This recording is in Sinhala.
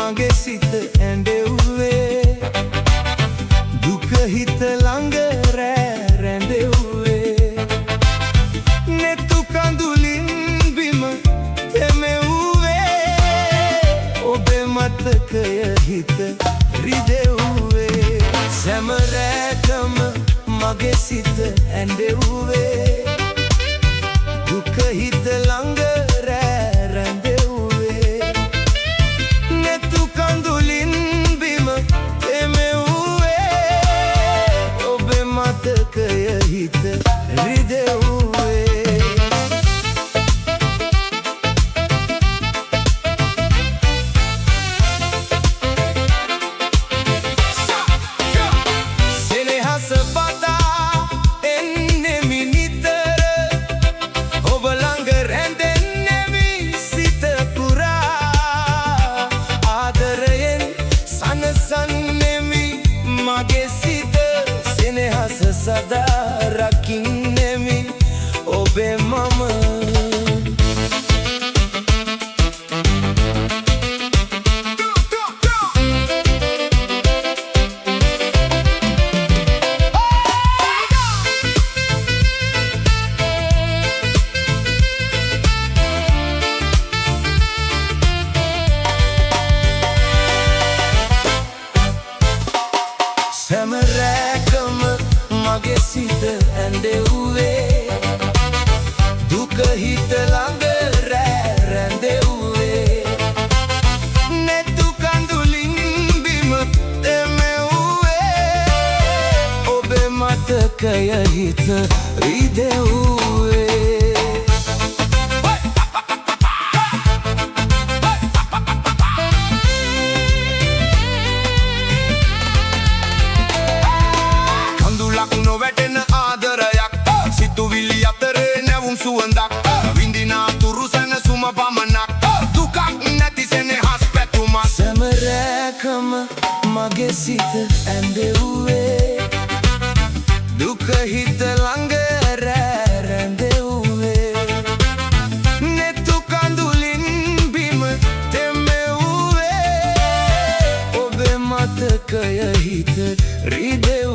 මගේ සිත ඇඬෙව්වේ දුක හිත ළඟ රෑ රැඳෙව්වේ නෙතු කඳුලින් බිම තෙමෙව්වේ ඔබේ මතකය හිත රිදෙව්වේ සෑම රැකම මගේ සිත ඇඬෙව්වේ දුක හිත ළඟ රෑ රැඳෙව්වේ නෙතු කඳුලින් බිම තෙමෙව්වේ ඔබේ මතකය හිත රිදෙව්වේ සෙනෙහස පතා එන්නෙමි නිතර ඔබ ළඟ රැඳෙන්නෙමි සිත පුරා ආදරයෙන් සනසන්නෙමි මගේ සිත සෙනෙහස සදා රකින්නෙමි ඔබේ මම සෑම රැකම මගේ සිත ඇඬෙව්වේ දුක හිත ළඟ රෑ රැඳෙව්වේ නෙතු කඳුලින් බිම තෙමෙව්වේ ඔබේ මතකය හිත රිදෙව්වේ නොවැටෙන ආදරයක් සිතුවිලි අතරේ නැවුම් සුවඳක් විඳිනා තුරු සැනසුම පමණක් දුකක් නැති සෙනෙහස් පැතුමක් සෑම රැකම මගේ සිත ඇඬෙව්වේ දුක හිත ළඟ රෑ රැඳෙව්වේ නෙතු කඳුලින් බිම තෙමෙව්වේ ඔබේ මතකය හිත රිදෙව්වේ